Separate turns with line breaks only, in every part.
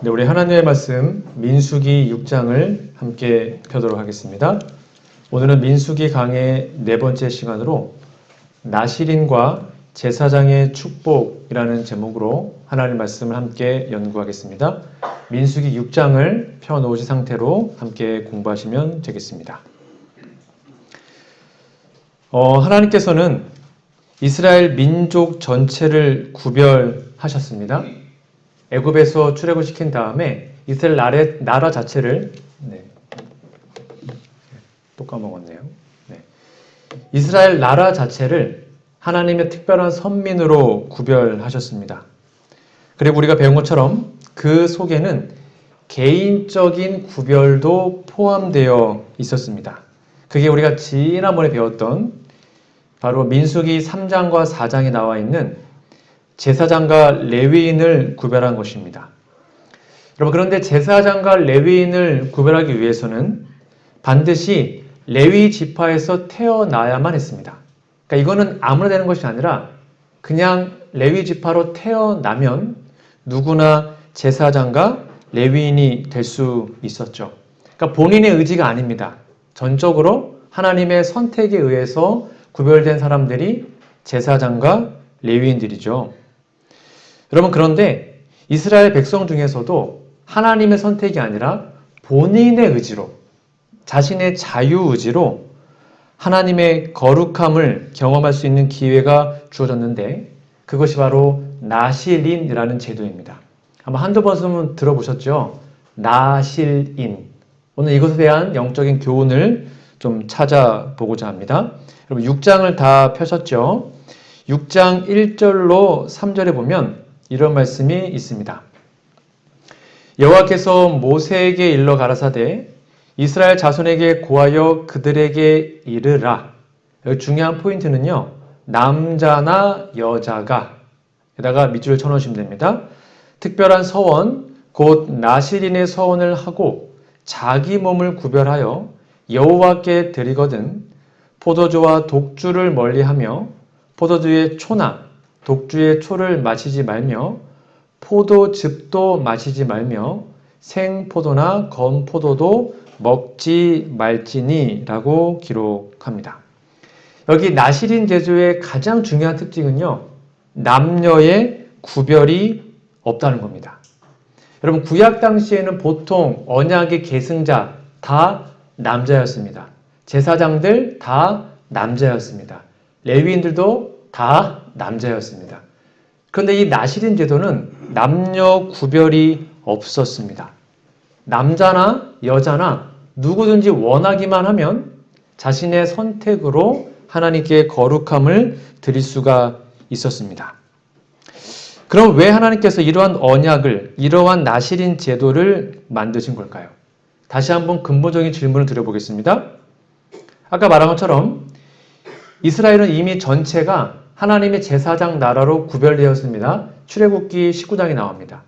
네, 우리 하나님의 말씀 민수기 6장을 함께 펴도록 하겠습니다. 오늘은 민수기 강의 네 번째 시간으로 나실인과 제사장의 축복이라는 제목으로 하나님의 말씀을 함께 연구하겠습니다. 민수기 6장을 펴놓으신 상태로 함께 공부하시면 되겠습니다. 하나님께서는 이스라엘 민족 전체를 구별하셨습니다. 애굽에서 출애굽시킨 다음에 이스라엘 나라 자체를 또 까먹었네요. 이스라엘 나라 자체를 하나님의 특별한 선민으로 구별하셨습니다. 그리고 우리가 배운 것처럼 그 속에는 개인적인 구별도 포함되어 있었습니다. 그게 우리가 지난번에 배웠던 바로 민수기 3장과 4장에 나와 있는 제사장과 레위인을 구별한 것입니다. 여러분, 그런데 제사장과 레위인을 구별하기 위해서는 반드시 레위 지파에서 태어나야만 했습니다. 그러니까 이거는 아무나 되는 것이 아니라 그냥 레위 지파로 태어나면 누구나 제사장과 레위인이 될 수 있었죠. 그러니까 본인의 의지가 아닙니다. 전적으로 하나님의 선택에 의해서 구별된 사람들이 제사장과 레위인들이죠. 여러분, 그런데 이스라엘 백성 중에서도 하나님의 선택이 아니라 본인의 의지로, 자신의 자유의지로 하나님의 거룩함을 경험할 수 있는 기회가 주어졌는데 그것이 바로 나실인이라는 제도입니다. 아마 한두 번쯤은 들어보셨죠? 나실인. 오늘 이것에 대한 영적인 교훈을 좀 찾아보고자 합니다. 여러분 6장을 다 펴셨죠? 6장 1절로 3절에 보면 이런 말씀이 있습니다. 여호와께서 모세에게 일러 가라사대 이스라엘 자손에게 고하여 그들에게 이르라. 여기 중요한 포인트는요. 남자나 여자가 에다가 밑줄을 쳐놓으시면 됩니다. 특별한 서원 곧 나실인의 서원을 하고 자기 몸을 구별하여 여호와께 드리거든 포도주와 독주를 멀리하며 포도주의 초나 독주의 초를 마시지 말며 포도즙도 마시지 말며 생포도나 건포도도 먹지 말지니 라고 기록합니다. 여기 나실인 제도의 가장 중요한 특징은요. 남녀의 구별이 없다는 겁니다. 여러분 구약 당시에는 보통 언약의 계승자 다 남자였습니다. 제사장들 다 남자였습니다. 레위인들도 다 남자였습니다. 그런데 이 나실인 제도는 남녀 구별이 없었습니다. 남자나 여자나 누구든지 원하기만 하면 자신의 선택으로 하나님께 거룩함을 드릴 수가 있었습니다. 그럼 왜 하나님께서 이러한 언약을, 이러한 나실인 제도를 만드신 걸까요? 다시 한번 근본적인 질문을 드려보겠습니다. 아까 말한 것처럼 이스라엘은 이미 전체가 하나님의 제사장 나라로 구별되었습니다. 출애굽기 19장에 나옵니다.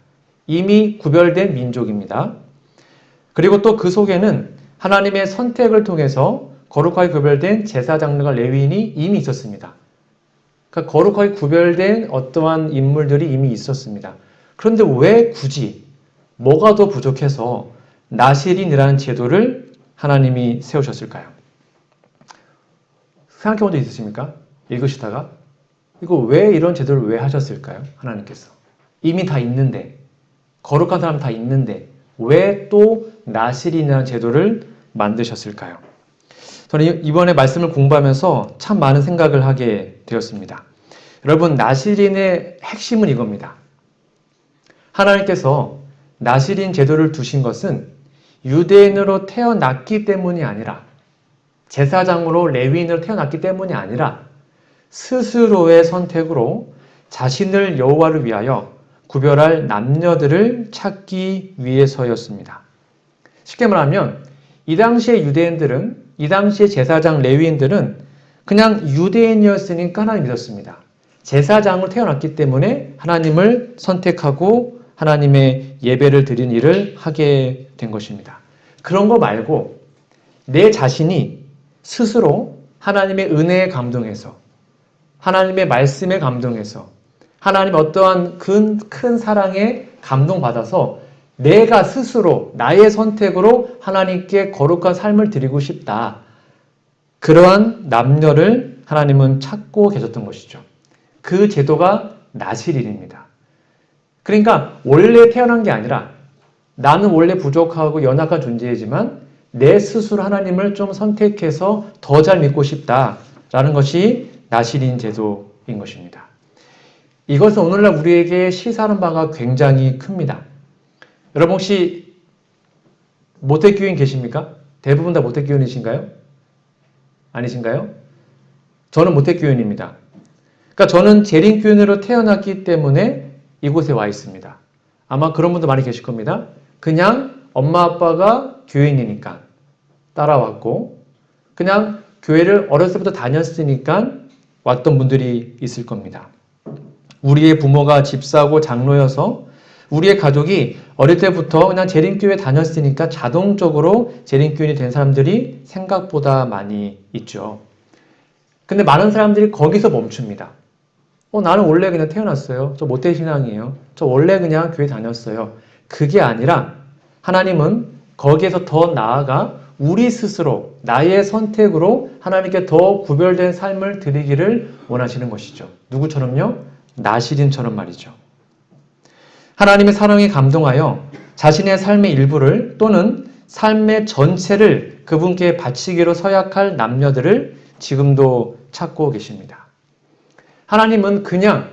이미 구별된 민족입니다. 그리고 또 그 속에는 하나님의 선택을 통해서 거룩하게 구별된 제사장과 레위인이 이미 있었습니다. 그러니까 거룩하게 구별된 어떠한 인물들이 이미 있었습니다. 그런데 왜 굳이 뭐가 더 부족해서 나실인이라는 제도를 하나님이 세우셨을까요? 생각해 본 적 있으십니까? 읽으시다가 이거 왜 이런 제도를 왜 하셨을까요? 하나님께서 이미 다 있는데 거룩한 사람 다 있는데 왜 또 나실인이라는 제도를 만드셨을까요? 저는 이번에 말씀을 공부하면서 참 많은 생각을 하게 되었습니다. 여러분 나실인의 핵심은 이겁니다. 하나님께서 나실인 제도를 두신 것은 유대인으로 태어났기 때문이 아니라 제사장으로 레위인으로 태어났기 때문이 아니라 스스로의 선택으로 자신을 여호와를 위하여 구별할 남녀들을 찾기 위해서였습니다. 쉽게 말하면 이 당시의 유대인들은, 이 당시의 제사장 레위인들은 그냥 유대인이었으니까 하나님 믿었습니다. 제사장으로 태어났기 때문에 하나님을 선택하고 하나님의 예배를 드린 일을 하게 된 것입니다. 그런 거 말고 내 자신이 스스로 하나님의 은혜에 감동해서 하나님의 말씀에 감동해서 하나님의 어떠한 큰 사랑에 감동받아서 내가 스스로 나의 선택으로 하나님께 거룩한 삶을 드리고 싶다. 그러한 남녀를 하나님은 찾고 계셨던 것이죠. 그 제도가 나실인입니다. 그러니까 원래 태어난 게 아니라 나는 원래 부족하고 연약한 존재이지만 내 스스로 하나님을 좀 선택해서 더 잘 믿고 싶다라는 것이 나실인 제도인 것입니다. 이것은 오늘날 우리에게 시사하는 바가 굉장히 큽니다. 여러분 혹시 모태교인 계십니까? 대부분 다 모태교인이신가요? 아니신가요? 저는 모태교인입니다. 그러니까 저는 재림교인으로 태어났기 때문에 이곳에 와 있습니다. 아마 그런 분도 많이 계실 겁니다. 그냥 엄마 아빠가 교인이니까 따라왔고 그냥 교회를 어렸을 때부터 다녔으니까 왔던 분들이 있을 겁니다. 우리의 부모가 집사고 장로여서 우리의 가족이 어릴 때부터 그냥 재림교회 다녔으니까 자동적으로 재림교인이 된 사람들이 생각보다 많이 있죠. 근데 많은 사람들이 거기서 멈춥니다. 나는 원래 그냥 태어났어요. 저 모태신앙이에요. 저 원래 그냥 교회 다녔어요. 그게 아니라 하나님은 거기에서 더 나아가 우리 스스로 나의 선택으로 하나님께 더 구별된 삶을 드리기를 원하시는 것이죠. 누구처럼요? 나실인처럼 말이죠. 하나님의 사랑에 감동하여 자신의 삶의 일부를 또는 삶의 전체를 그분께 바치기로 서약할 남녀들을 지금도 찾고 계십니다. 하나님은 그냥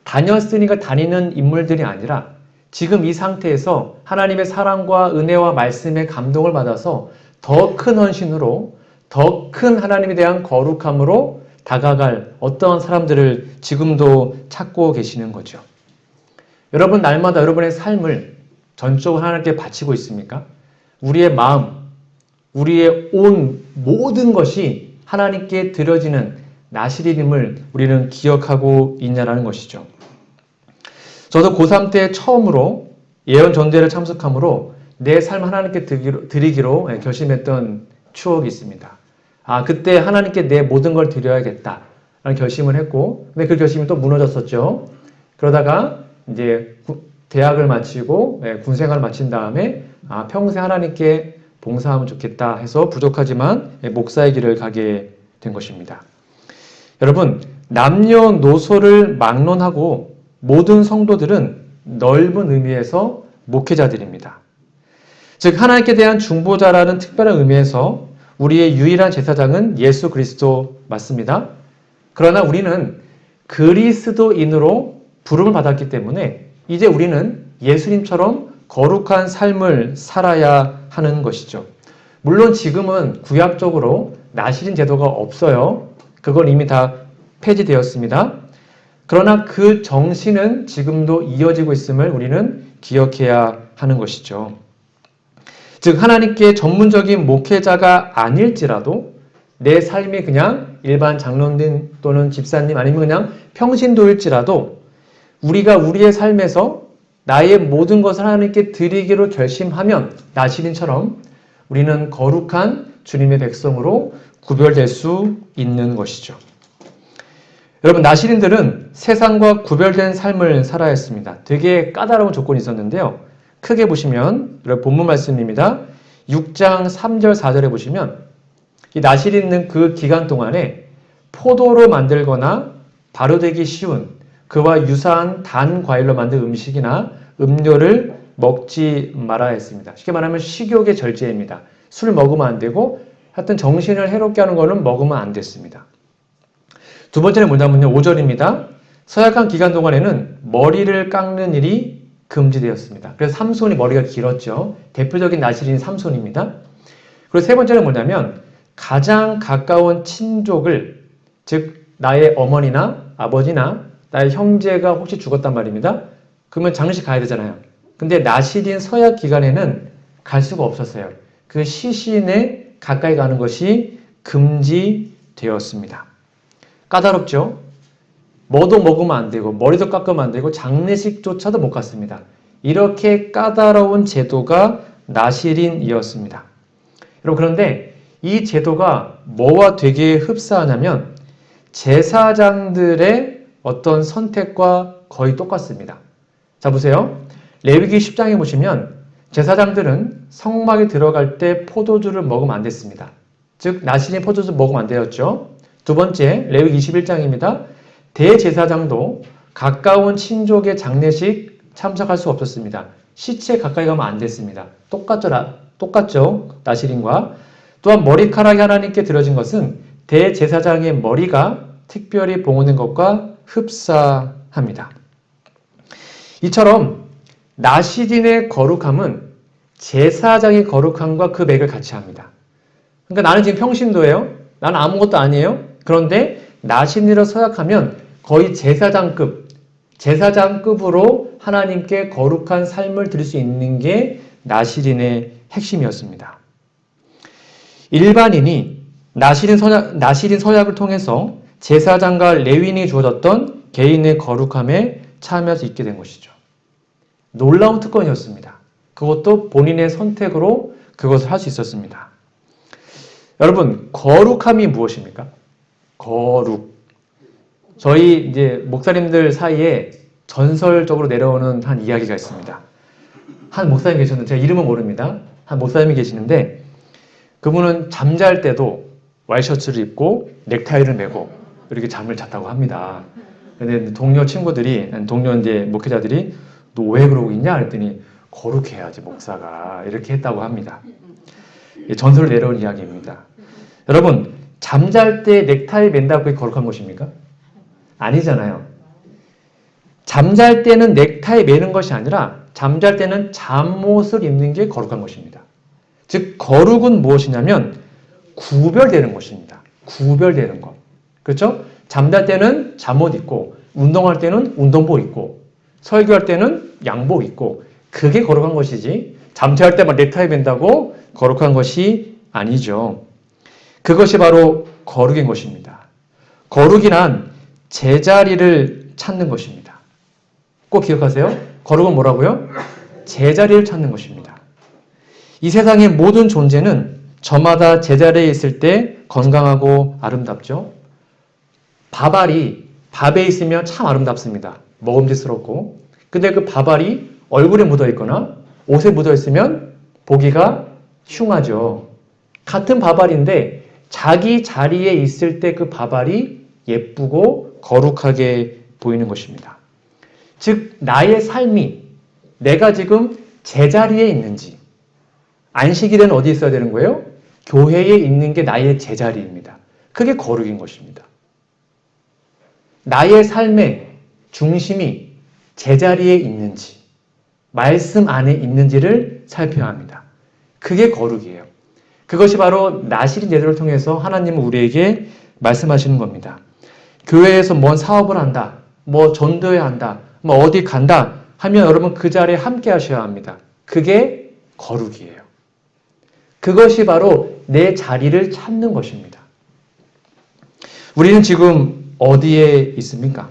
다녔으니까 다니는 인물들이 아니라 지금 이 상태에서 하나님의 사랑과 은혜와 말씀의 감동을 받아서 더 큰 헌신으로 더 큰 하나님에 대한 거룩함으로 다가갈 어떠한 사람들을 지금도 찾고 계시는 거죠. 여러분 날마다 여러분의 삶을 전적으로 하나님께 바치고 있습니까? 우리의 마음, 우리의 온 모든 것이 하나님께 드려지는 나실인임을 우리는 기억하고 있냐라는 것이죠. 저도 고3 때 처음으로 예언 전대를 참석함으로 내 삶 하나님께 드리기로 결심했던 추억이 있습니다. 그때 하나님께 내 모든 걸 드려야겠다라는 결심을 했고, 근데 그 결심이 또 무너졌었죠. 그러다가 이제 대학을 마치고 군생활을 마친 다음에 평생 하나님께 봉사하면 좋겠다 해서 부족하지만 목사의 길을 가게 된 것입니다. 여러분, 남녀노소를 막론하고 모든 성도들은 넓은 의미에서 목회자들입니다. 즉 하나님께 대한 중보자라는 특별한 의미에서 우리의 유일한 제사장은 예수 그리스도 맞습니다. 그러나 우리는 그리스도인으로 부름을 받았기 때문에 이제 우리는 예수님처럼 거룩한 삶을 살아야 하는 것이죠. 물론 지금은 구약적으로 나실인 제도가 없어요. 그건 이미 다 폐지되었습니다. 그러나 그 정신은 지금도 이어지고 있음을 우리는 기억해야 하는 것이죠. 즉 하나님께 전문적인 목회자가 아닐지라도 내 삶이 그냥 일반 장로님 또는 집사님 아니면 그냥 평신도일지라도 우리가 우리의 삶에서 나의 모든 것을 하나님께 드리기로 결심하면 나실인처럼 우리는 거룩한 주님의 백성으로 구별될 수 있는 것이죠. 여러분 나실인들은 세상과 구별된 삶을 살아야 했습니다. 되게 까다로운 조건이 있었는데요. 크게 보시면 본문 말씀입니다. 6장 3절 4절에 보시면 이 나실인은 그 기간 동안에 포도로 만들거나 발효되기 쉬운 그와 유사한 단 과일로 만든 음식이나 음료를 먹지 말아야 했습니다. 쉽게 말하면 식욕의 절제입니다. 술 먹으면 안 되고 하여튼 정신을 해롭게 하는 거는 먹으면 안 됐습니다. 두 번째는 뭐냐면요. 5절입니다. 서약한 기간 동안에는 머리를 깎는 일이 금지되었습니다. 그래서 삼손이 머리가 길었죠. 대표적인 나실인 삼손입니다. 그리고 세 번째는 뭐냐면 가장 가까운 친족을 즉 나의 어머니나 아버지나 나의 형제가 혹시 죽었단 말입니다. 그러면 장례식 가야 되잖아요. 근데 나실인 서약 기간에는 갈 수가 없었어요. 그 시신에 가까이 가는 것이 금지되었습니다. 까다롭죠? 뭐도 먹으면 안 되고 머리도 깎으면 안 되고 장례식조차도 못 갔습니다. 이렇게 까다로운 제도가 나실인이었습니다. 여러분 그런데 이 제도가 뭐와 되게 흡사하냐면 제사장들의 어떤 선택과 거의 똑같습니다. 자 보세요. 레위기 10장에 보시면 제사장들은 성막에 들어갈 때 포도주를 먹으면 안 됐습니다. 즉 나시린 포도주 먹으면 안 되었죠. 두 번째, 레위기 21장입니다. 대제사장도 가까운 친족의 장례식 참석할 수 없었습니다. 시체 가까이 가면 안 됐습니다. 똑같죠? 나시린과. 또한 머리카락이 하나님께 드려진 것은 대제사장의 머리가 특별히 봉헌된 것과 흡사합니다. 이처럼 나시린의 거룩함은 제사장의 거룩함과 그 맥을 같이 합니다. 그러니까 나는 지금 평신도예요. 나는 아무것도 아니에요. 그런데 나시린으로 서약하면 거의 제사장급으로 하나님께 거룩한 삶을 드릴 수 있는 게 나시린의 핵심이었습니다. 일반인이 나시린 서약을 통해서 제사장과 레위인이 주어졌던 개인의 거룩함에 참여할 수 있게 된 것이죠. 놀라운 특권이었습니다. 그것도 본인의 선택으로 그것을 할 수 있었습니다. 여러분, 거룩함이 무엇입니까? 거룩. 저희 이제 목사님들 사이에 전설적으로 내려오는 한 이야기가 있습니다. 한 목사님 계셨는데, 제가 이름은 모릅니다. 한 목사님이 계시는데, 그분은 잠잘 때도 와이셔츠를 입고 넥타이를 메고 이렇게 잠을 잤다고 합니다. 근데 동료 친구들이, 동료 이제 목회자들이 너 왜 그러고 있냐? 그랬더니 거룩해야지 목사가 이렇게 했다고 합니다. 전설을 내려온 이야기입니다. 여러분, 잠잘 때 넥타이 맨다고 그게 거룩한 것입니까? 아니잖아요. 잠잘 때는 넥타이 매는 것이 아니라 잠잘 때는 잠옷을 입는 게 거룩한 것입니다. 즉 거룩은 무엇이냐면 구별되는 것입니다. 구별되는 것. 그렇죠? 잠잘 때는 잠옷 입고 운동할 때는 운동복 입고 설교할 때는 양복 입고 그게 거룩한 것이지 잠잘 때 막 넥타이 맨다고 거룩한 것이 아니죠. 그것이 바로 거룩인 것입니다. 거룩이란 제자리를 찾는 것입니다. 꼭 기억하세요. 거룩은 뭐라고요? 제자리를 찾는 것입니다. 이 세상의 모든 존재는 저마다 제자리에 있을 때 건강하고 아름답죠. 밥알이 밥에 있으면 참 아름답습니다. 먹음직스럽고. 근데 그 밥알이 얼굴에 묻어 있거나 옷에 묻어 있으면 보기가 흉하죠. 같은 밥알인데 자기 자리에 있을 때 그 밥알이 예쁘고 거룩하게 보이는 것입니다. 즉 나의 삶이 내가 지금 제자리에 있는지 안식일에는 어디 있어야 되는 거예요? 교회에 있는 게 나의 제자리입니다. 그게 거룩인 것입니다. 나의 삶의 중심이 제자리에 있는지 말씀 안에 있는지를 살펴야 합니다. 그게 거룩이에요. 그것이 바로 나시린 제도를 통해서 하나님은 우리에게 말씀하시는 겁니다. 교회에서 뭔 사업을 한다, 뭐 전도해야 한다, 뭐 어디 간다 하면 여러분 그 자리에 함께 하셔야 합니다. 그게 거룩이에요. 그것이 바로 내 자리를 찾는 것입니다. 우리는 지금 어디에 있습니까?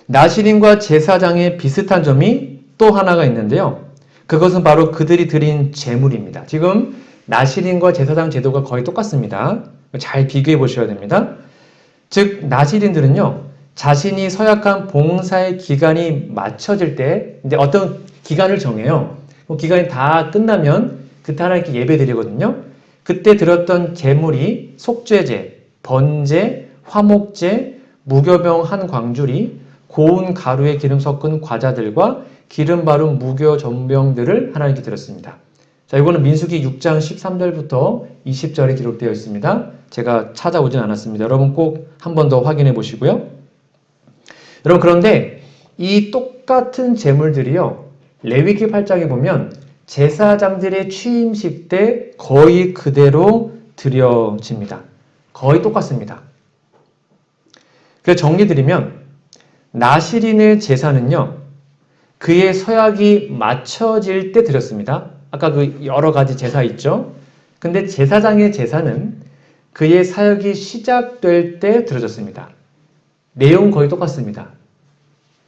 나시린과 제사장의 비슷한 점이 또 하나가 있는데요. 그것은 바로 그들이 드린 제물입니다. 지금 나시린과 제사장 제도가 거의 똑같습니다. 잘 비교해 보셔야 됩니다. 즉 나시린들은요. 자신이 서약한 봉사의 기간이 맞춰질 때 이제 어떤 기간을 정해요. 그 기간이 다 끝나면 그때 하나님께 예배 드리거든요. 그때 드렸던 제물이 속죄제, 번제, 화목제, 무교병 한 광주리, 고운 가루에 기름 섞은 과자들과 기름 바른 무교 전병들을 하나님께 드렸습니다. 자, 이거는 민수기 6장 13절부터 20절에 기록되어 있습니다. 제가 찾아오진 않았습니다. 여러분 꼭 한 번 더 확인해 보시고요. 여러분 그런데 이 똑같은 제물들이요. 레위기 8장에 보면 제사장들의 취임식 때 거의 그대로 드려집니다. 거의 똑같습니다. 그래서 정리 드리면 나시린의 제사는요. 그의 서약이 맞춰질 때 드렸습니다. 아까 그 여러 가지 제사 있죠. 근데 제사장의 제사는 그의 사역이 시작될 때 드려졌습니다. 내용 거의 똑같습니다.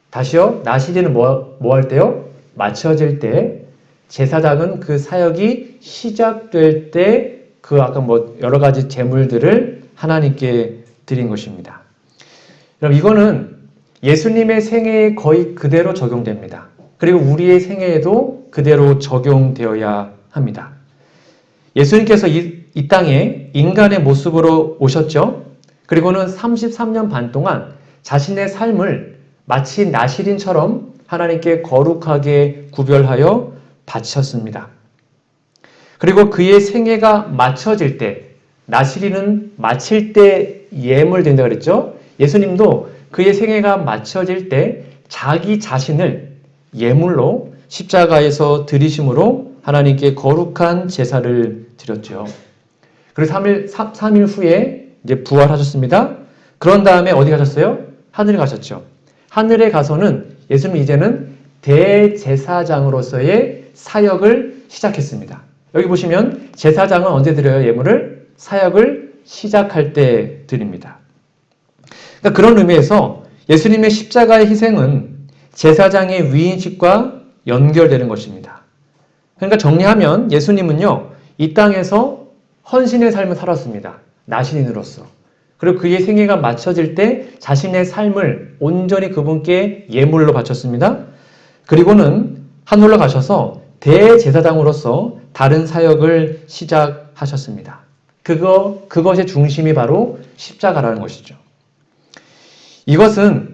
다시요. 나시린은 뭐 할 때요? 맞춰질 때. 제사장은 그 사역이 시작될 때 그 아까 뭐 여러 가지 제물들을 하나님께 드린 것입니다. 여러분 이거는 예수님의 생애에 거의 그대로 적용됩니다. 그리고 우리의 생애에도 그대로 적용되어야 합니다. 예수님께서 이 땅에 인간의 모습으로 오셨죠. 그리고는 33년 반 동안 자신의 삶을 마치 나실인처럼 하나님께 거룩하게 구별하여 바쳤습니다. 그리고 그의 생애가 맞춰질 때, 나실인은 마칠 때 예물된다 그랬죠. 예수님도 그의 생애가 맞춰질 때 자기 자신을 예물로 십자가에서 드리심으로 하나님께 거룩한 제사를 드렸죠. 그리고 3일 후에 이제 부활하셨습니다. 그런 다음에 어디 가셨어요? 하늘에 가셨죠. 하늘에 가서는 예수님 이제는 대제사장으로서의 사역을 시작했습니다. 여기 보시면 제사장은 언제 드려요? 예물을? 사역을 시작할 때 드립니다. 그러니까 그런 의미에서 예수님의 십자가의 희생은 제사장의 위인식과 연결되는 것입니다. 그러니까 정리하면 예수님은요, 이 땅에서 헌신의 삶을 살았습니다. 나신인으로서. 그리고 그의 생애가 맞춰질 때 자신의 삶을 온전히 그분께 예물로 바쳤습니다. 그리고는 하늘로 가셔서 대제사장으로서 다른 사역을 시작하셨습니다. 그것의 중심이 바로 십자가라는 것이죠. 이것은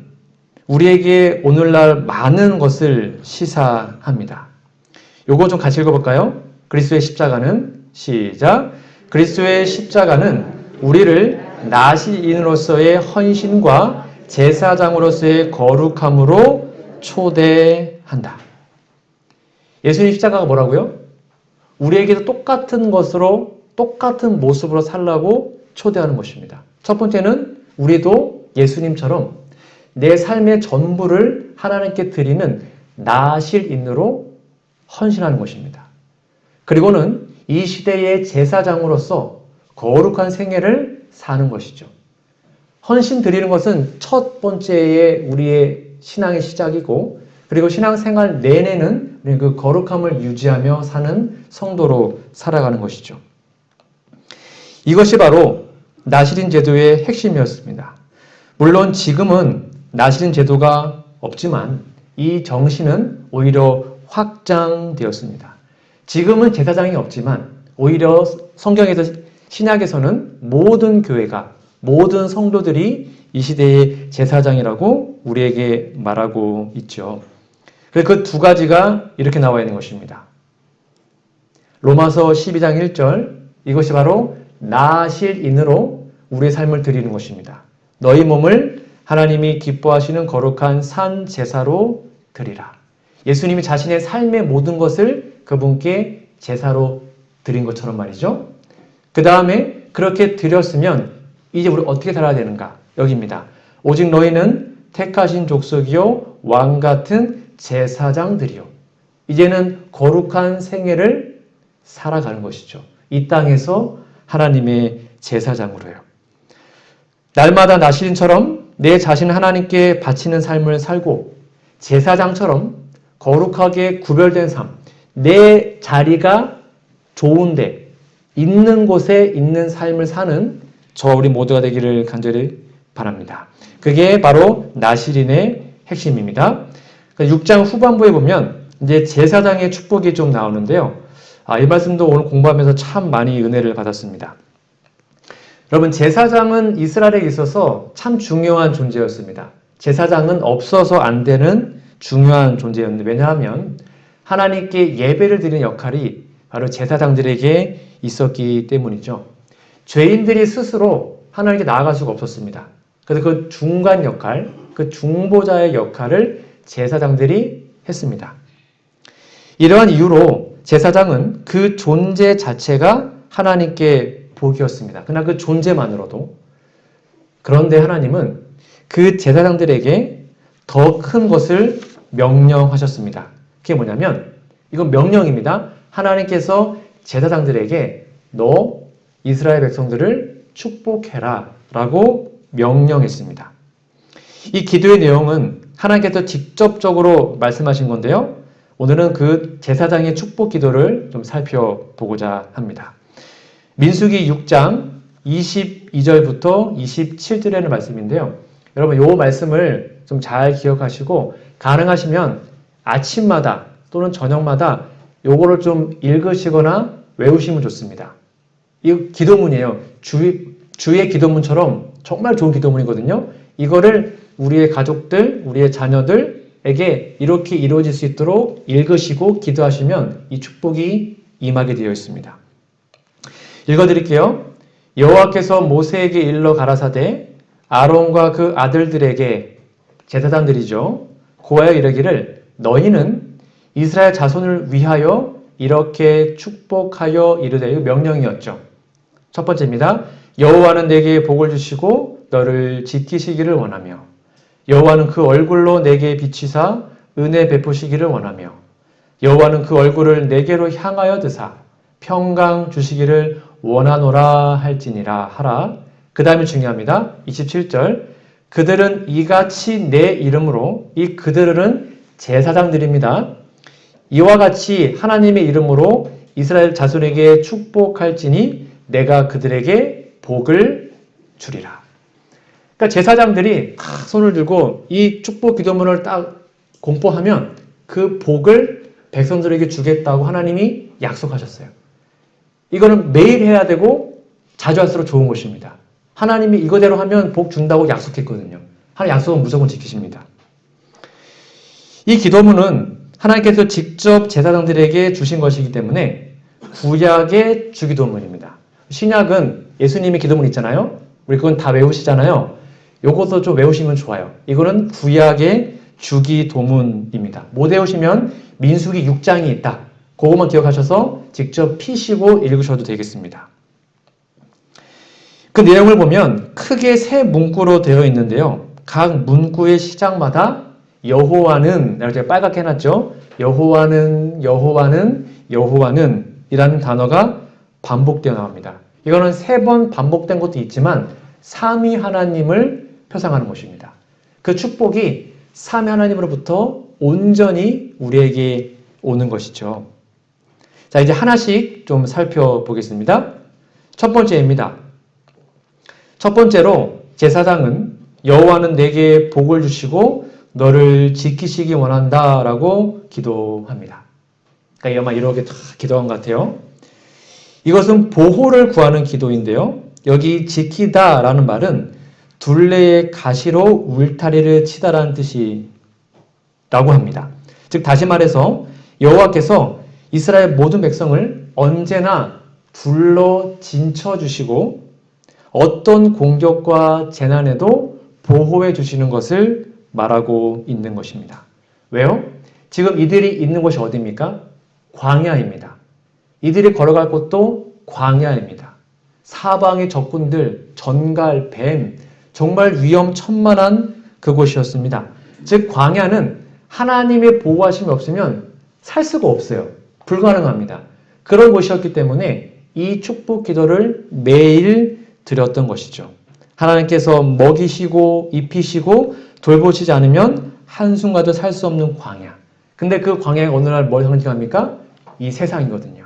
우리에게 오늘날 많은 것을 시사합니다. 요거 좀 같이 읽어볼까요? 그리스도의 십자가는 시작. 그리스도의 십자가는 우리를 나시인으로서의 헌신과 제사장으로서의 거룩함으로 초대한다. 예수님 십자가가 뭐라고요? 우리에게도 똑같은 것으로 똑같은 모습으로 살라고 초대하는 것입니다. 첫 번째는 우리도 예수님처럼 내 삶의 전부를 하나님께 드리는 나실인으로 헌신하는 것입니다. 그리고는 이 시대의 제사장으로서 거룩한 생애를 사는 것이죠. 헌신 드리는 것은 첫 번째의 우리의 신앙의 시작이고, 그리고 신앙생활 내내는 그 거룩함을 유지하며 사는 성도로 살아가는 것이죠. 이것이 바로 나실인 제도의 핵심이었습니다. 물론 지금은 나실인 제도가 없지만 이 정신은 오히려 확장되었습니다. 지금은 제사장이 없지만 오히려 성경에서 신약에서는 모든 교회가, 모든 성도들이 이 시대의 제사장이라고 우리에게 말하고 있죠. 그래서 그 두 가지가 이렇게 나와 있는 것입니다. 로마서 12장 1절, 이것이 바로 나실인으로 우리의 삶을 드리는 것입니다. 너희 몸을 하나님이 기뻐하시는 거룩한 산 제사로 드리라. 예수님이 자신의 삶의 모든 것을 그분께 제사로 드린 것처럼 말이죠. 그 다음에 그렇게 드렸으면 이제 우리 어떻게 살아야 되는가? 여기입니다. 오직 너희는 택하신 족속이요 왕 같은 제사장들이요. 이제는 거룩한 생애를 살아가는 것이죠. 이 땅에서 하나님의 제사장으로요. 날마다 나실인처럼 내 자신을 하나님께 바치는 삶을 살고 제사장처럼 거룩하게 구별된 삶, 내 자리가 좋은데 있는 곳에 있는 삶을 사는 저와 우리 모두가 되기를 간절히 바랍니다. 그게 바로 나실인의 핵심입니다. 6장 후반부에 보면 이제 제사장의 축복이 좀 나오는데요. 이 말씀도 오늘 공부하면서 참 많이 은혜를 받았습니다. 여러분, 제사장은 이스라엘에 있어서 참 중요한 존재였습니다. 제사장은 없어서 안 되는 중요한 존재였는데, 왜냐하면 하나님께 예배를 드리는 역할이 바로 제사장들에게 있었기 때문이죠. 죄인들이 스스로 하나님께 나아갈 수가 없었습니다. 그래서 그 중간 역할, 그 중보자의 역할을 제사장들이 했습니다. 이러한 이유로 제사장은 그 존재 자체가 하나님께 복이었습니다. 그러나 그 존재만으로도. 그런데 하나님은 그 제사장들에게 더 큰 것을 명령하셨습니다. 그게 뭐냐면, 이건 명령입니다. 하나님께서 제사장들에게 너 이스라엘 백성들을 축복해라 라고 명령했습니다. 이 기도의 내용은 하나님께서 직접적으로 말씀하신 건데요. 오늘은 그 제사장의 축복 기도를 좀 살펴보고자 합니다. 민수기 6장 22절부터 27절에는 말씀인데요. 여러분, 이 말씀을 좀 잘 기억하시고 가능하시면 아침마다 또는 저녁마다 요거를 좀 읽으시거나 외우시면 좋습니다. 이 기도문이에요. 주의 기도문처럼 정말 좋은 기도문이거든요. 이거를 우리의 가족들, 우리의 자녀들에게 이렇게 이루어질 수 있도록 읽으시고 기도하시면 이 축복이 임하게 되어 있습니다. 읽어드릴게요. 여호와께서 모세에게 일러 가라사대 아론과 그 아들들에게 제사장들이죠. 고하여 이르기를 너희는 이스라엘 자손을 위하여 이렇게 축복하여 이르되 명령이었죠. 첫 번째입니다. 여호와는 내게 복을 주시고 너를 지키시기를 원하며 여호와는 그 얼굴로 내게 비치사 은혜 베푸시기를 원하며 여호와는 그 얼굴을 내게로 향하여 드사 평강 주시기를 원하노라 할지니라 하라. 그 다음이 중요합니다. 27절 그들은 이같이 내 이름으로 이 그들은 제사장들입니다. 이와 같이 하나님의 이름으로 이스라엘 자손에게 축복할지니 내가 그들에게 복을 주리라. 그러니까 제사장들이 딱 손을 들고 이 축복 기도문을 딱 공포하면 그 복을 백성들에게 주겠다고 하나님이 약속하셨어요. 이거는 매일 해야 되고 자주 할수록 좋은 것입니다. 하나님이 이거대로 하면 복 준다고 약속했거든요. 하나님 약속은 무조건 지키십니다. 이 기도문은 하나님께서 직접 제사장들에게 주신 것이기 때문에 구약의 주기도문입니다. 신약은 예수님의 기도문 있잖아요. 우리 그건 다 외우시잖아요. 요것도 좀 외우시면 좋아요. 이거는 구약의 주기도문입니다. 못 외우시면 민수기 6장이 있다. 그것만 기억하셔서 직접 피시고 읽으셔도 되겠습니다. 그 내용을 보면 크게 세 문구로 되어 있는데요. 각 문구의 시작마다 여호와는 라고 제가 빨갛게 해놨죠. 여호와는 여호와는 여호와는 이라는 단어가 반복되어 나옵니다. 이거는 3번 반복된 것도 있지만 삼위 하나님을 표상하는 것입니다. 그 축복이 삼위 하나님으로부터 온전히 우리에게 오는 것이죠. 자, 이제 하나씩 좀 살펴보겠습니다. 첫 번째입니다. 첫 번째로 제사장은 여호와는 내게 복을 주시고 너를 지키시기 원한다 라고 기도합니다. 그러니까 아마 이렇게 다 기도한 것 같아요. 이것은 보호를 구하는 기도인데요. 여기 지키다 라는 말은 둘레의 가시로 울타리를 치다라는 뜻이라고 합니다. 즉 다시 말해서 여호와께서 이스라엘 모든 백성을 언제나 둘러 진쳐 주시고 어떤 공격과 재난에도 보호해 주시는 것을 말하고 있는 것입니다. 왜요? 지금 이들이 있는 곳이 어디입니까? 광야입니다. 이들이 걸어갈 곳도 광야입니다. 사방의 적군들, 전갈, 뱀, 정말 위험천만한 그곳이었습니다. 즉 광야는 하나님의 보호하심이 없으면 살 수가 없어요. 불가능합니다. 그런 곳이었기 때문에 이 축복 기도를 매일 드렸던 것이죠. 하나님께서 먹이시고 입히시고 돌보시지 않으면 한순간도 살 수 없는 광야. 근데 그 광야에 어느 날 뭘 상징합니까? 이 세상이거든요.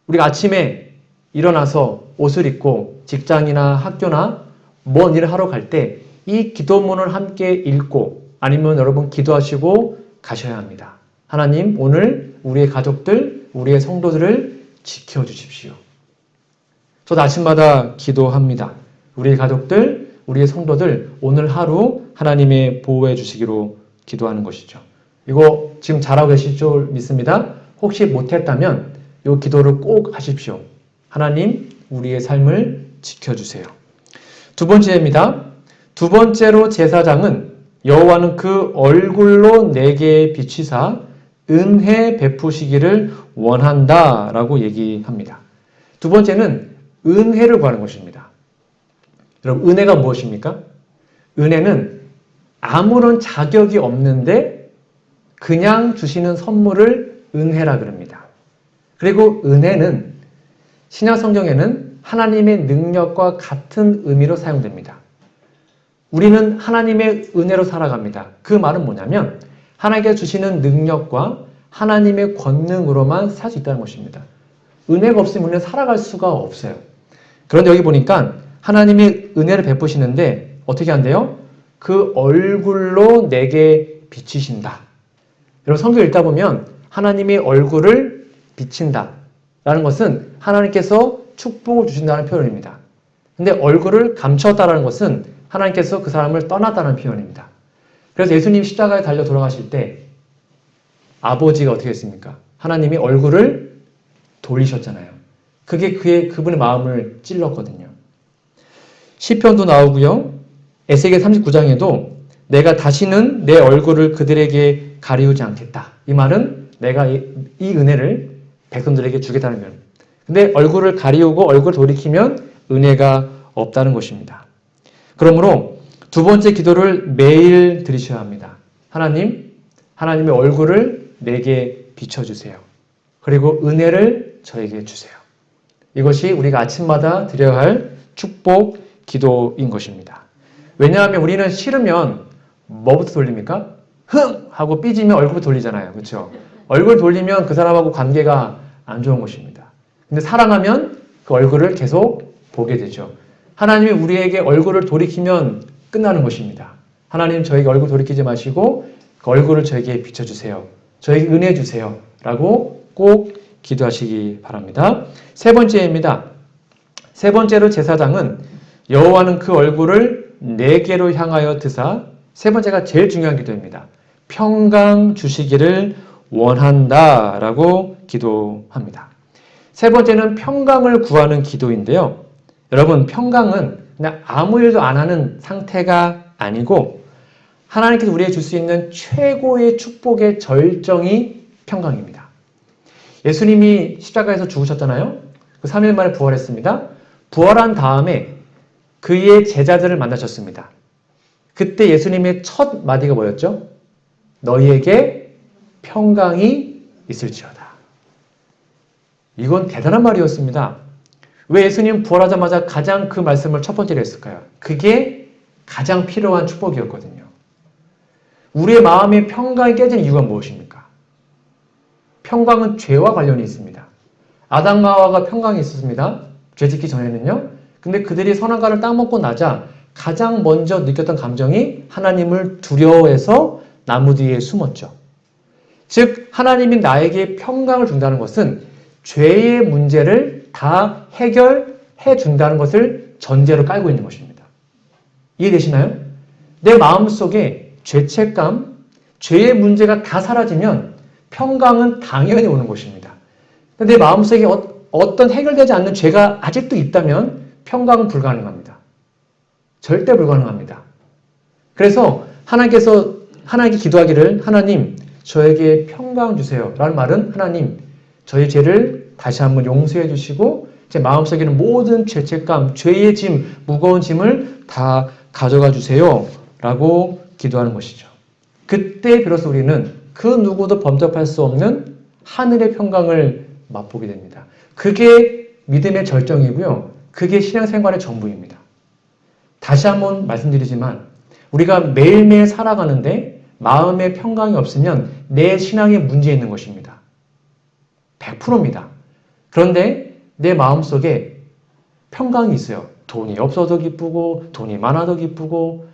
우리가 아침에 일어나서 옷을 입고 직장이나 학교나 먼 일을 하러 갈 때 이 기도문을 함께 읽고 아니면 여러분 기도하시고 가셔야 합니다. 하나님, 오늘 우리의 가족들, 우리의 성도들을 지켜주십시오. 저도 아침마다 기도합니다. 우리의 가족들, 우리의 성도들 오늘 하루 하나님의 보호해 주시기로 기도하는 것이죠. 이거 지금 잘하고 계실 줄 믿습니다. 혹시 못했다면 이 기도를 꼭 하십시오. 하나님, 우리의 삶을 지켜주세요. 두 번째입니다. 두 번째로 제사장은 여호와는 그 얼굴로 내게 비치사 은혜 베푸시기를 원한다 라고 얘기합니다. 두 번째는 은혜를 구하는 것입니다. 여러분, 은혜가 무엇입니까? 은혜는 아무런 자격이 없는데 그냥 주시는 선물을 은혜라 그럽니다. 그리고 은혜는 신약 성경에는 하나님의 능력과 같은 의미로 사용됩니다. 우리는 하나님의 은혜로 살아갑니다. 그 말은 뭐냐면 하나님께서 주시는 능력과 하나님의 권능으로만 살 수 있다는 것입니다. 은혜가 없으면 우리는 살아갈 수가 없어요. 그런데 여기 보니까 하나님이 은혜를 베푸시는데 어떻게 한대요? 그 얼굴로 내게 비치신다. 여러분 성경 읽다 보면 하나님의 얼굴을 비친다 라는 것은 하나님께서 축복을 주신다는 표현입니다. 근데 얼굴을 감추었다라는 것은 하나님께서 그 사람을 떠났다는 표현입니다. 그래서 예수님 십자가에 달려 돌아가실 때 아버지가 어떻게 했습니까? 하나님이 얼굴을 돌리셨잖아요. 그게 그분의 마음을 찔렀거든요. 시편도 나오고요. 에스겔 39장에도 내가 다시는 내 얼굴을 그들에게 가리우지 않겠다. 이 말은 내가 이 은혜를 백성들에게 주겠다는 면. 근데 얼굴을 가리우고 얼굴을 돌이키면 은혜가 없다는 것입니다. 그러므로 두 번째 기도를 매일 드리셔야 합니다. 하나님, 하나님의 얼굴을 내게 비춰주세요. 그리고 은혜를 저에게 주세요. 이것이 우리가 아침마다 드려야 할 축복 기도인 것입니다. 왜냐하면 우리는 싫으면 뭐부터 돌립니까? 흥! 하고 삐지면 얼굴 돌리잖아요. 그렇죠? 얼굴 돌리면 그 사람하고 관계가 안 좋은 것입니다. 근데 사랑하면 그 얼굴을 계속 보게 되죠. 하나님이 우리에게 얼굴을 돌이키면 끝나는 것입니다. 하나님 저에게 얼굴 돌이키지 마시고 그 얼굴을 저에게 비춰주세요. 저에게 은혜 주세요. 라고 꼭 기도하시기 바랍니다. 세 번째입니다. 세 번째로 제사장은 여호와는 그 얼굴을 내게로 향하여 드사 세 번째가 제일 중요한 기도입니다. 평강 주시기를 원한다 라고 기도합니다. 세 번째는 평강을 구하는 기도인데요. 여러분 평강은 그냥 아무 일도 안 하는 상태가 아니고 하나님께서 우리에게 줄 수 있는 최고의 축복의 절정이 평강입니다. 예수님이 십자가에서 죽으셨잖아요. 그 3일 만에 부활했습니다. 부활한 다음에 그의 제자들을 만나셨습니다. 그때 예수님의 첫 마디가 뭐였죠? 너희에게 평강이 있을지어다. 이건 대단한 말이었습니다. 왜 예수님 부활하자마자 가장 그 말씀을 첫 번째로 했을까요? 그게 가장 필요한 축복이었거든요. 우리의 마음의 평강이 깨진 이유가 무엇입니까? 평강은 죄와 관련이 있습니다. 아담과 하와가 평강이 있었습니다. 죄 짓기 전에는요. 근데 그들이 선악과를 따먹고 나자 가장 먼저 느꼈던 감정이 하나님을 두려워해서 나무 뒤에 숨었죠. 즉 하나님이 나에게 평강을 준다는 것은 죄의 문제를 다 해결해 준다는 것을 전제로 깔고 있는 것입니다. 이해되시나요? 내 마음속에 죄책감, 죄의 문제가 다 사라지면 평강은 당연히 오는 것입니다. 내 마음속에 어떤 해결되지 않는 죄가 아직도 있다면 평강은 불가능합니다. 절대 불가능합니다. 그래서 하나님께 기도하기를 하나님 저에게 평강 주세요 라는 말은 하나님 저희 죄를 다시 한번 용서해 주시고 제 마음속에 있는 모든 죄책감, 죄의 짐, 무거운 짐을 다 가져가 주세요 라고 기도하는 것이죠. 그때 비로소 우리는 그 누구도 범접할 수 없는 하늘의 평강을 맛보게 됩니다. 그게 믿음의 절정이고요. 그게 신앙생활의 전부입니다. 다시 한번 말씀드리지만 우리가 매일매일 살아가는데 마음의 평강이 없으면 내 신앙에 문제 있는 것입니다. 100%입니다. 그런데 내 마음속에 평강이 있어요. 돈이 없어도 기쁘고 돈이 많아도 기쁘고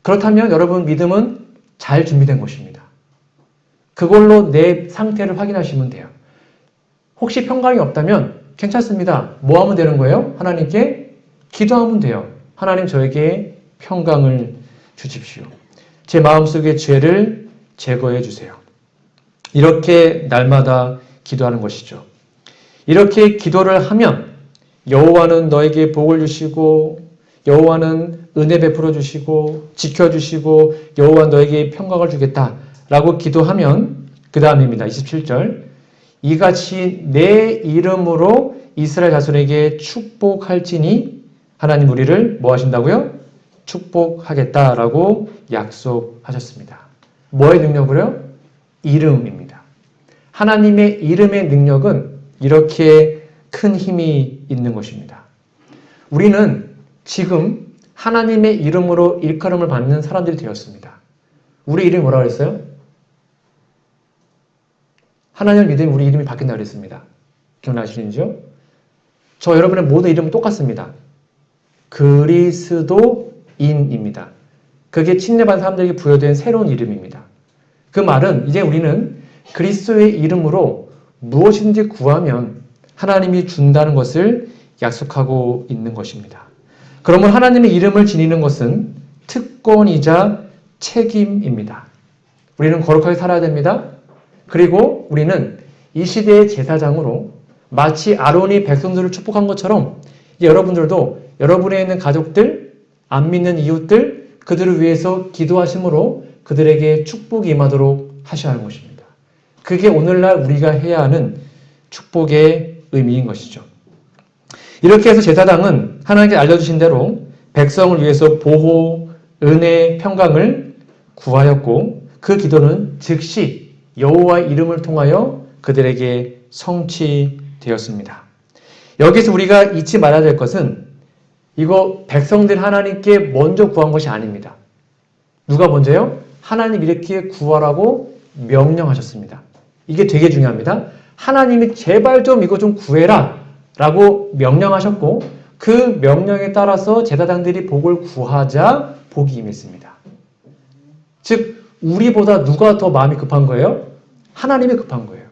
그렇다면 여러분 믿음은 잘 준비된 것입니다. 그걸로 내 상태를 확인하시면 돼요. 혹시 평강이 없다면 괜찮습니다. 뭐 하면 되는 거예요? 하나님께 기도하면 돼요. 하나님 저에게 평강을 주십시오. 제 마음속의 죄를 제거해 주세요. 이렇게 날마다 기도하는 것이죠. 이렇게 기도를 하면 여호와는 너에게 복을 주시고 여호와는 은혜 베풀어 주시고 지켜주시고 여호와 너에게 평강을 주겠다라고 기도하면 그 다음입니다. 27절 이같이 내 이름으로 이스라엘 자손에게 축복할지니 하나님 우리를 뭐 하신다고요? 축복하겠다라고 약속하셨습니다. 뭐의 능력으로요? 이름입니다. 하나님의 이름의 능력은 이렇게 큰 힘이 있는 것입니다. 우리는 지금 하나님의 이름으로 일컬음을 받는 사람들이 되었습니다. 우리 이름이 뭐라고 했어요? 하나님을 믿으면 우리 이름이 바뀐다고 그랬습니다. 기억나시는지요? 저 여러분의 모든 이름은 똑같습니다. 그리스도인입니다. 그게 침례받은 사람들에게 부여된 새로운 이름입니다. 그 말은 이제 우리는 그리스도의 이름으로 무엇인지 구하면 하나님이 준다는 것을 약속하고 있는 것입니다. 그러면 하나님의 이름을 지니는 것은 특권이자 책임입니다. 우리는 거룩하게 살아야 됩니다. 그리고 우리는 이 시대의 제사장으로 마치 아론이 백성들을 축복한 것처럼 여러분들도 여러분에 있는 가족들, 안 믿는 이웃들, 그들을 위해서 기도하심으로 그들에게 축복이 임하도록 하셔야 하는 것입니다. 그게 오늘날 우리가 해야 하는 축복의 의미인 것이죠. 이렇게 해서 제사장은 하나님께 알려주신 대로 백성을 위해서 보호, 은혜, 평강을 구하였고 그 기도는 즉시 여호와의 이름을 통하여 그들에게 성취되었습니다. 여기서 우리가 잊지 말아야 될 것은 이거 백성들 하나님께 먼저 구한 것이 아닙니다. 누가 먼저요? 하나님 이렇게 구하라고 명령하셨습니다. 이게 되게 중요합니다. 하나님이 제발 좀 이거 좀 구해라 라고 명령하셨고 그 명령에 따라서 제사장들이 복을 구하자 복이 임했습니다. 즉 우리보다 누가 더 마음이 급한 거예요? 하나님이 급한 거예요.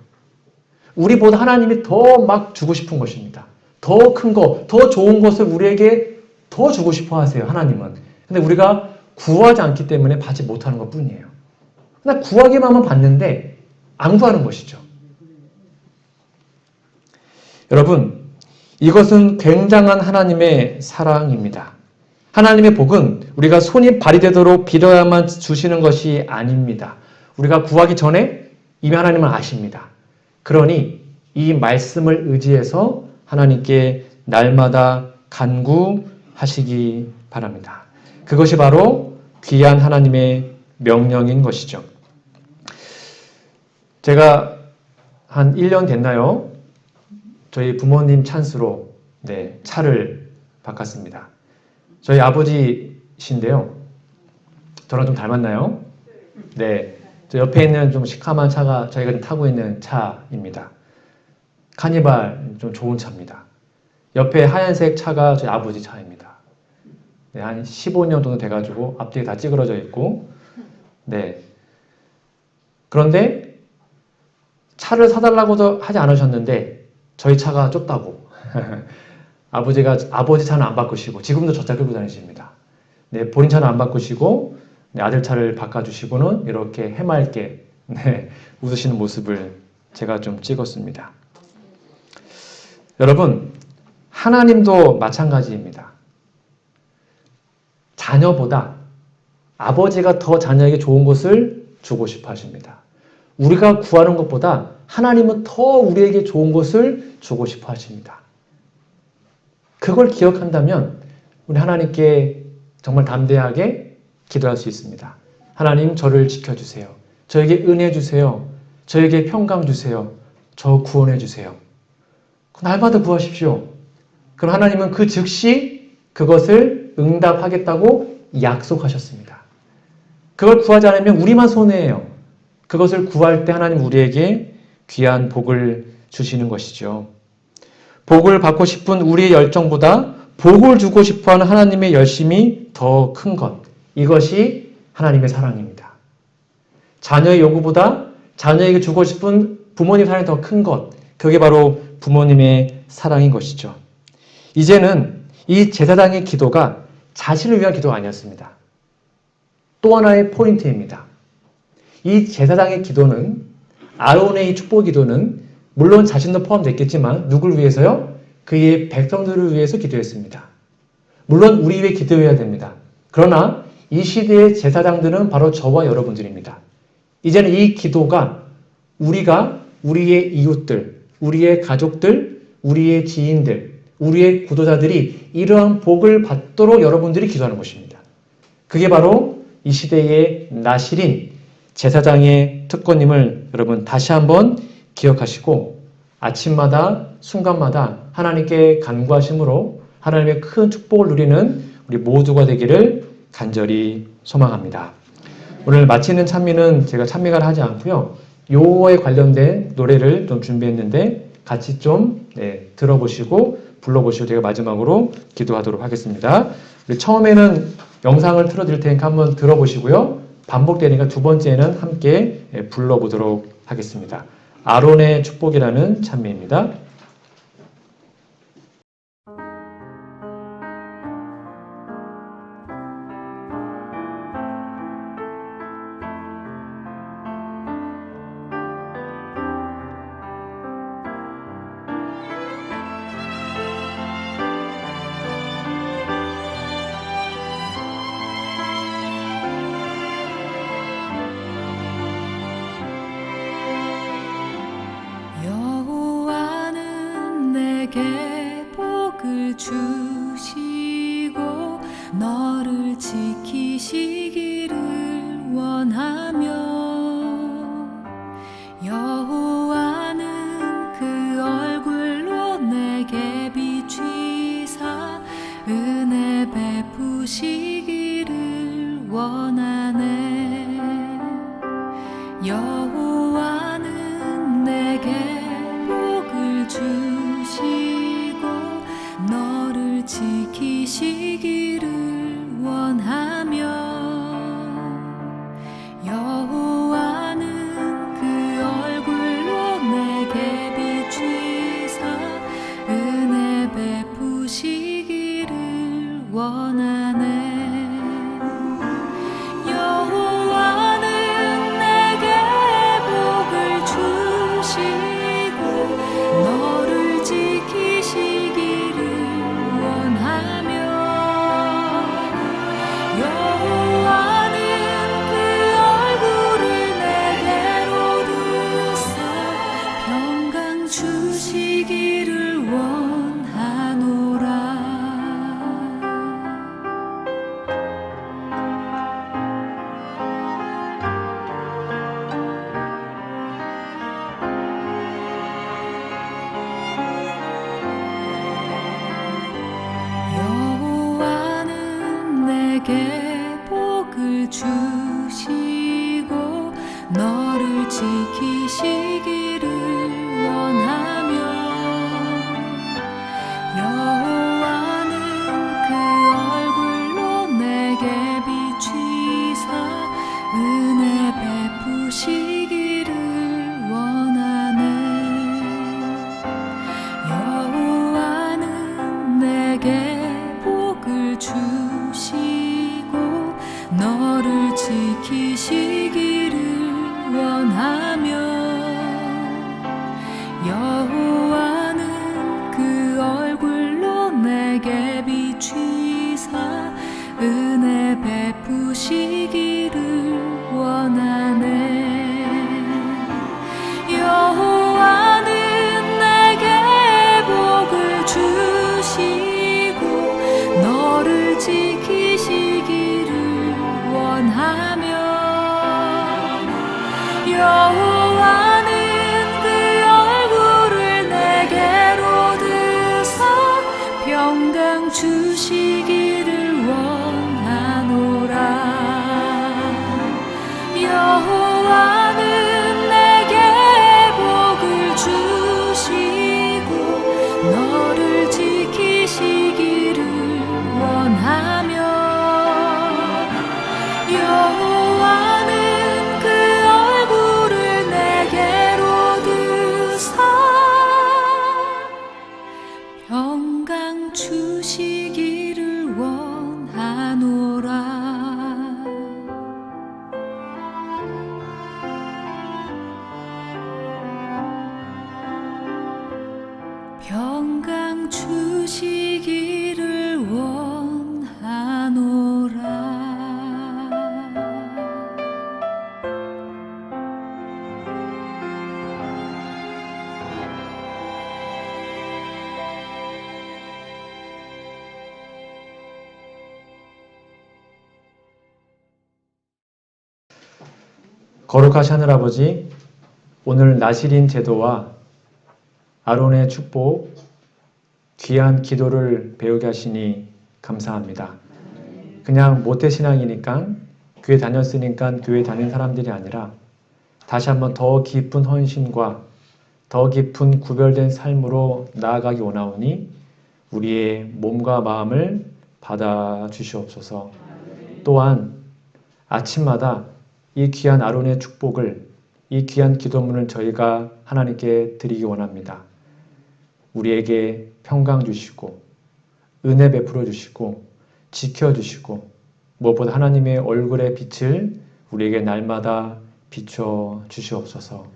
우리보다 하나님이 더 막 주고 싶은 것입니다. 더 큰 거, 더 좋은 것을 우리에게 더 주고 싶어 하세요. 하나님은. 근데 우리가 구하지 않기 때문에 받지 못하는 것 뿐이에요. 그냥 구하기만 하면 받는데 안 구하는 것이죠. 여러분, 이것은 굉장한 하나님의 사랑입니다. 하나님의 복은 우리가 손이 발이 되도록 빌어야만 주시는 것이 아닙니다. 우리가 구하기 전에 이미 하나님은 아십니다. 그러니 이 말씀을 의지해서 하나님께 날마다 간구하시기 바랍니다. 그것이 바로 귀한 하나님의 명령인 것이죠. 제가 한 1년 됐나요? 저희 부모님 찬스로 차를 바꿨습니다. 저희 아버지신데요. 저랑 좀 닮았나요? 네. 저 옆에 있는 좀 시커먼 차가 저희가 좀 타고 있는 차입니다. 카니발 좀 좋은 차입니다. 옆에 하얀색 차가 저희 아버지 차입니다. 네, 한 15년 정도 돼가지고 앞뒤에 다 찌그러져 있고, 네. 그런데 차를 사달라고도 하지 않으셨는데 저희 차가 좁다고 아버지 차는 안 바꾸시고 지금도 저 차 끌고 다니십니다. 네, 본인 차는 안 바꾸시고 아들 차를 바꿔주시고는 이렇게 해맑게 웃으시는 모습을 제가 좀 찍었습니다. 여러분, 하나님도 마찬가지입니다. 자녀보다 아버지가 더 자녀에게 좋은 것을 주고 싶어 하십니다. 우리가 구하는 것보다 하나님은 더 우리에게 좋은 것을 주고 싶어 하십니다. 그걸 기억한다면 우리 하나님께 정말 담대하게 기도할 수 있습니다. 하나님, 저를 지켜주세요. 저에게 은혜 주세요. 저에게 평강 주세요. 저 구원해 주세요. 날마다 구하십시오. 그럼 하나님은 그 즉시 그것을 응답하겠다고 약속하셨습니다. 그걸 구하지 않으면 우리만 손해예요. 그것을 구할 때 하나님 우리에게 귀한 복을 주시는 것이죠. 복을 받고 싶은 우리의 열정보다 복을 주고 싶어하는 하나님의 열심이 더 큰 것. 이것이 하나님의 사랑입니다. 자녀의 요구보다 자녀에게 주고 싶은 부모님 사랑이 더 큰 것. 그게 바로 부모님의 사랑인 것이죠. 이제는 이 제사장의 기도가 자신을 위한 기도가 아니었습니다. 또 하나의 포인트입니다. 이 제사장의 기도는 아론의 이 축복 기도는 물론 자신도 포함됐겠지만 누굴 위해서요? 그의 백성들을 위해서 기도했습니다. 물론 우리 위해 기도해야 됩니다. 그러나 이 시대의 제사장들은 바로 저와 여러분들입니다. 이제는 이 기도가 우리가 우리의 이웃들, 우리의 가족들, 우리의 지인들, 우리의 구도자들이 이러한 복을 받도록 여러분들이 기도하는 것입니다. 그게 바로 이 시대의 나실인 제사장의 특권임을 여러분 다시 한번 기억하시고 아침마다 순간마다 하나님께 간구하심으로 하나님의 큰 축복을 누리는 우리 모두가 되기를 간절히 소망합니다. 오늘 마치는 찬미는 제가 찬미가를 하지 않고요. 요거에 관련된 노래를 좀 준비했는데 같이 좀 들어보시고 불러보시고 제가 마지막으로 기도하도록 하겠습니다. 우리 처음에는 영상을 틀어드릴 테니까 한번 들어보시고요. 반복되니까 두 번째는 함께 불러보도록 하겠습니다. 아론의 축복이라는 찬미입니다.
여호와는 내게 복을 주시고 너를 지키시기를 원하며 여호와는 그 얼굴로 내게 비추사 은혜 베푸시기를 원하네. 여호와는 내게 복을 주시고 너를 지키시기를 원하며 여호와는 그 얼굴로 내게 비추사 은혜 베푸시기를 원하네. 여호와는 내게 복을 주시고 너를 지키시기를 원하며 여호와는 그 얼굴을 내게로 드사 평강 주시기를 원하노라. 여호와는 내게 복을 주시고 너를 지키시기를 원하며 여호와는 그 얼굴로 내게 비추사 은혜 베푸시기를 원하네. 여호와는 내게 복을 주시고 너를 지키시기를 원하며 여호와는 그 얼굴로 내게 비추사 은혜 베푸시기를 원하네. 여호와는 내게 복을 주시고 너를 지키시기를 원하며 여호와는 그 얼굴을 내게로 드사 평강 주시기를 원하노라. 여호와는 내게 복을 주시고 너를 지키시기를 원하며 여호와는 그 얼굴을 내게로 드사 평강 주시기를 원하노라. 평강 주시기를 원하노라.
거룩하신 하늘아버지, 오늘 나실인 제도와 아론의 축복, 귀한 기도를 배우게 하시니 감사합니다. 그냥 모태신앙이니까 교회 다녔으니까 교회 다닌 사람들이 아니라 다시 한번 더 깊은 헌신과 더 깊은 구별된 삶으로 나아가기 원하오니 우리의 몸과 마음을 받아 주시옵소서. 또한 아침마다 이 귀한 아론의 축복을 이 귀한 기도문을 저희가 하나님께 드리기 원합니다. 우리에게 평강 주시고 은혜 베풀어 주시고 지켜주시고 무엇보다 하나님의 얼굴의 빛을 우리에게 날마다 비춰 주시옵소서.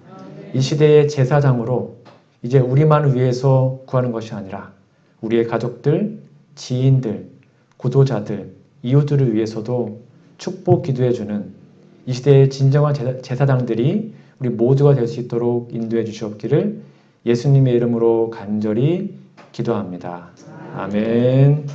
이 시대의 제사장으로 이제 우리만을 위해서 구하는 것이 아니라 우리의 가족들, 지인들, 구도자들, 이웃들을 위해서도 축복 기도해주는 이 시대의 진정한 제사장들이 우리 모두가 될 수 있도록 인도해 주시옵기를 예수님의 이름으로 간절히 기도합니다. 아멘.